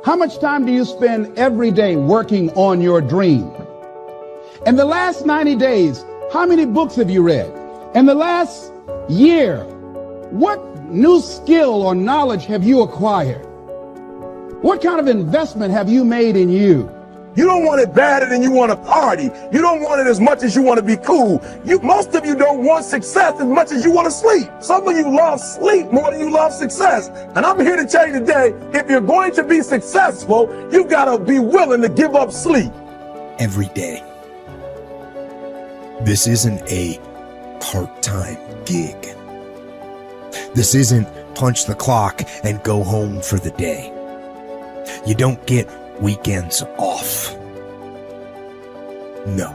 How much time do you spend every day working on your dream? In the last 90 days, how many books have you read? In the last year, what new skill or knowledge have you acquired? What kind of investment have you made in you? You don't want it badder than you want to party. You don't want it as much as you want to be cool. Most of you don't want success as much as you want to sleep. Some of you love sleep more than you love success. And I'm here to tell you today, if you're going to be successful, you've got to be willing to give up sleep. Every day. This isn't a part-time gig. This isn't punch the clock and go home for the day. You don't get weekends off. No.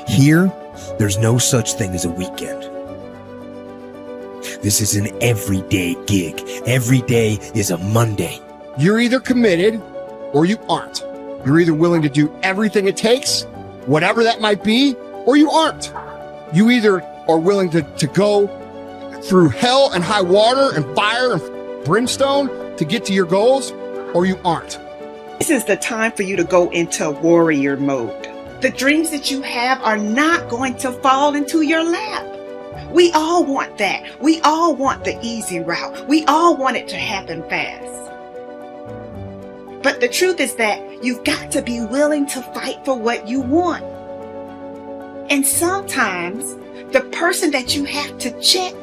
Here, there's no such thing as a weekend. This is an everyday gig. Every day is a Monday. You're either committed or you aren't. You're either willing to do everything it takes, whatever that might be, or you aren't. You either are willing to go through hell and high water and fire and brimstone to get to your goals, or you aren't. This is the time for you to go into warrior mode. The dreams that you have are not going to fall into your lap. We all want that. We all want the easy route. We all want it to happen fast. But the truth is that you've got to be willing to fight for what you want. And sometimes the person that you have to check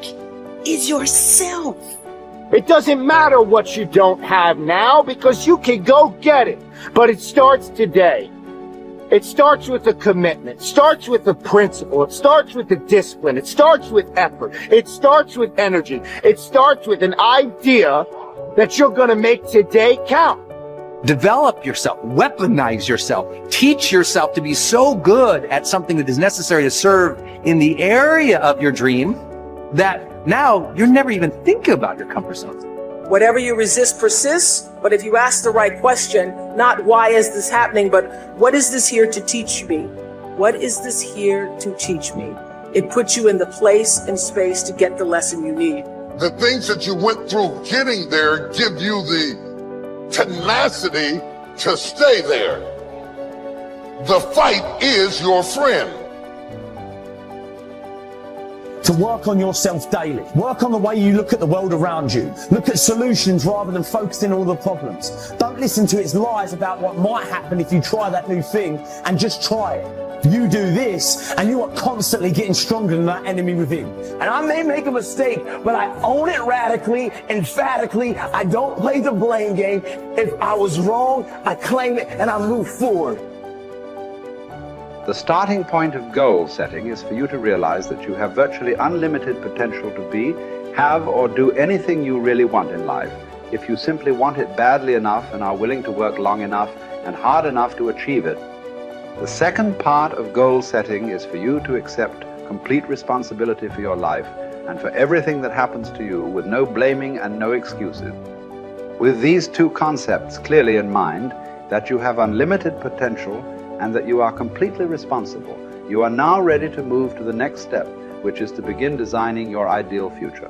is yourself. It doesn't matter what you don't have now because you can go get it. But it starts today. It starts with a commitment. It starts with a principle. It starts with a discipline. It starts with effort. It starts with energy. It starts with an idea that you're going to make today count. Develop yourself, weaponize yourself, teach yourself to be so good at something that is necessary to serve in the area of your dream that now you're never even thinking about your comfort zone. Whatever you resist persists, but if you ask the right question, not why is this happening, but what is this here to teach me? What is this here to teach me? It puts you in the place and space to get the lesson you need. The things that you went through getting there give you the tenacity to stay there. The fight is your friend. To work on yourself daily. Work on the way you look at the world around you. Look at solutions rather than focusing on all the problems. Don't listen to its lies about what might happen if you try that new thing, and just try it. You do this and you are constantly getting stronger than that enemy within. And I may make a mistake, but I own it radically, emphatically. I don't play the blame game. If I was wrong, I claim it and I move forward. The starting point of goal setting is for you to realize that you have virtually unlimited potential to be, have, or do anything you really want in life, if you simply want it badly enough and are willing to work long enough and hard enough to achieve it. The second part of goal setting is for you to accept complete responsibility for your life and for everything that happens to you, with no blaming and no excuses. With these two concepts clearly in mind, that you have unlimited potential and that you are completely responsible, you are now ready to move to the next step, which is to begin designing your ideal future.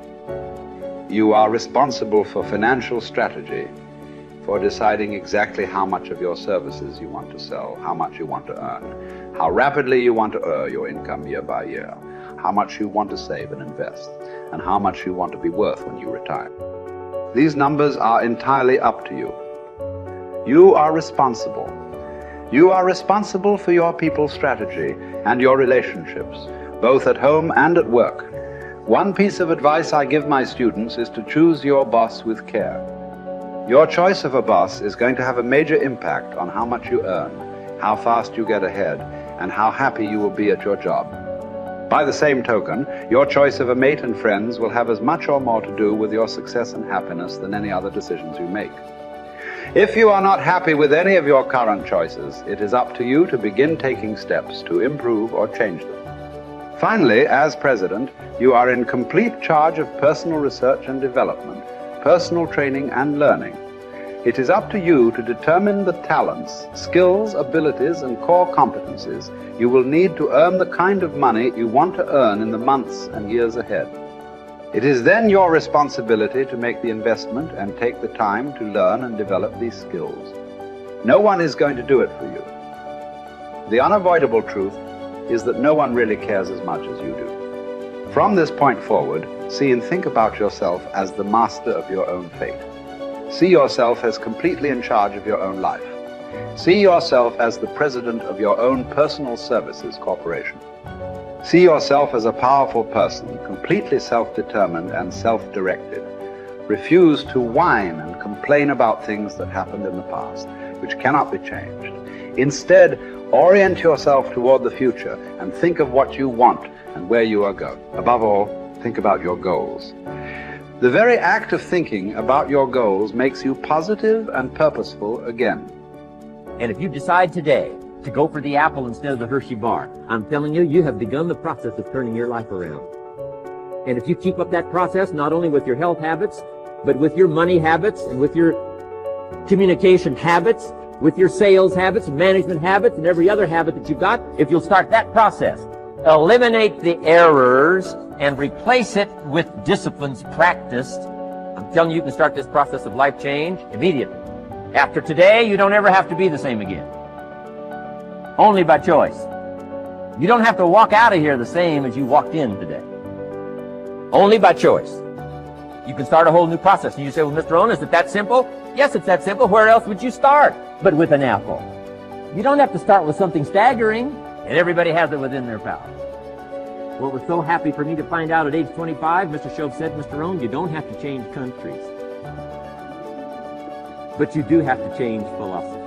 You are responsible for financial strategy, for deciding exactly how much of your services you want to sell, how much you want to earn, how rapidly you want to earn your income year by year, how much you want to save and invest, and how much you want to be worth when you retire. These numbers are entirely up to you. You are responsible. You are responsible for your people's strategy and your relationships, both at home and at work. One piece of advice I give my students is to choose your boss with care. Your choice of a boss is going to have a major impact on how much you earn, how fast you get ahead, and how happy you will be at your job. By the same token, your choice of a mate and friends will have as much or more to do with your success and happiness than any other decisions you make. If you are not happy with any of your current choices, it is up to you to begin taking steps to improve or change them. Finally, as president, you are in complete charge of personal research and development, personal training and learning. It is up to you to determine the talents, skills, abilities, and core competencies you will need to earn the kind of money you want to earn in the months and years ahead. It is then your responsibility to make the investment and take the time to learn and develop these skills. No one is going to do it for you. The unavoidable truth is that no one really cares as much as you do. From this point forward, see and think about yourself as the master of your own fate. See yourself as completely in charge of your own life. See yourself as the president of your own personal services corporation. See yourself as a powerful person, completely self-determined and self-directed. Refuse to whine and complain about things that happened in the past, which cannot be changed. Instead, orient yourself toward the future and think of what you want and where you are going. Above all, think about your goals. The very act of thinking about your goals makes you positive and purposeful again. And if you decide today to go for the apple instead of the Hershey bar, I'm telling you, you have begun the process of turning your life around. And if you keep up that process, not only with your health habits, but with your money habits and with your communication habits, with your sales habits, management habits, and every other habit that you've got, if you'll start that process, eliminate the errors and replace it with disciplines practiced, I'm telling you, you can start this process of life change immediately. After today, you don't ever have to be the same again. Only by choice. You don't have to walk out of here the same as you walked in today. Only by choice. You can start a whole new process. And you say, well, Mr. Owen, is it that simple? Yes, it's that simple. Where else would you start but with an apple? You don't have to start with something staggering, and everybody has it within their power. What was so happy for me to find out at age 25, Mr. Shove said, Mr. Owen, you don't have to change countries. But you do have to change philosophy.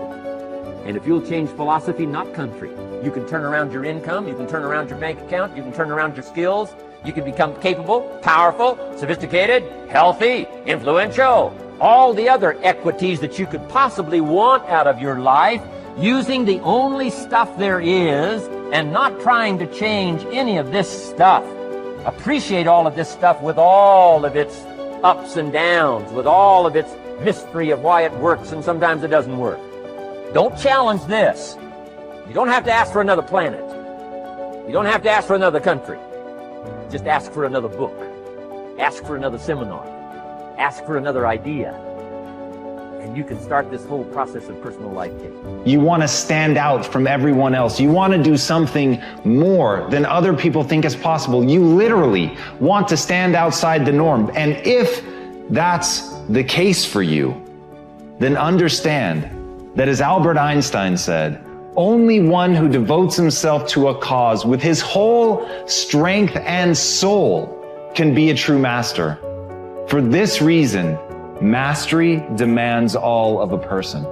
And if you'll change philosophy, not country, you can turn around your income, you can turn around your bank account, you can turn around your skills, you can become capable, powerful, sophisticated, healthy, influential, all the other equities that you could possibly want out of your life, using the only stuff there is and not trying to change any of this stuff. Appreciate all of this stuff with all of its ups and downs, with all of its mystery of why it works and sometimes it doesn't work. Don't challenge this. You don't have to ask for another planet. You don't have to ask for another country. Just ask for another book. Ask for another seminar. Ask for another idea. And you can start this whole process of personal life change. You want to stand out from everyone else. You want to do something more than other people think is possible. You literally want to stand outside the norm. And if that's the case for you, then understand that, as Albert Einstein said, only one who devotes himself to a cause with his whole strength and soul can be a true master. For this reason, mastery demands all of a person.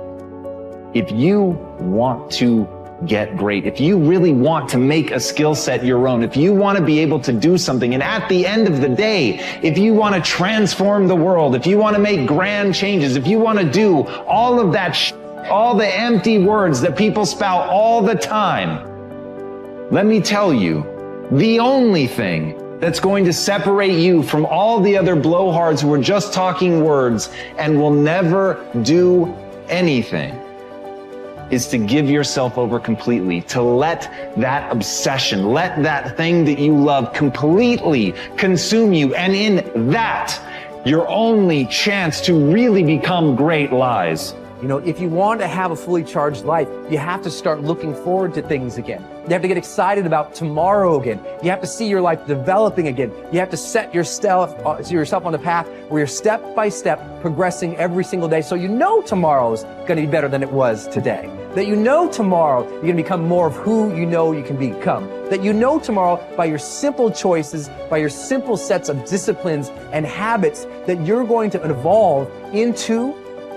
If you want to get great, if you really want to make a skill set your own, if you want to be able to do something, and at the end of the day, if you want to transform the world, if you want to make grand changes, if you want to do all of that all the empty words that people spout all the time, let me tell you, the only thing that's going to separate you from all the other blowhards who are just talking words and will never do anything is to give yourself over completely, to let that obsession, let that thing that you love completely consume you. And in that, your only chance to really become great lies. You know, if you want to have a fully charged life, you have to start looking forward to things again. You have to get excited about tomorrow again. You have to see your life developing again. You have to set yourself on the path where you're step by step progressing every single day, so you know tomorrow's going to be better than it was today. That you know tomorrow you're going to become more of who you know you can become. That you know tomorrow by your simple choices, by your simple sets of disciplines and habits, that you're going to evolve into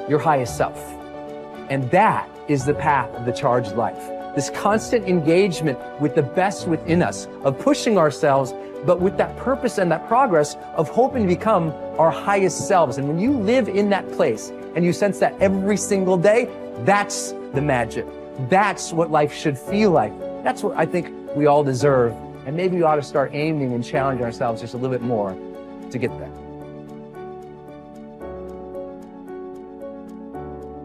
your highest self. And that is the path of the charged life. This constant engagement with the best within us, of pushing ourselves, but with that purpose and that progress of hoping to become our highest selves. And when you live in that place and you sense that every single day, that's the magic. That's what life should feel like. That's what I think we all deserve. And maybe we ought to start aiming and challenging ourselves just a little bit more to get there.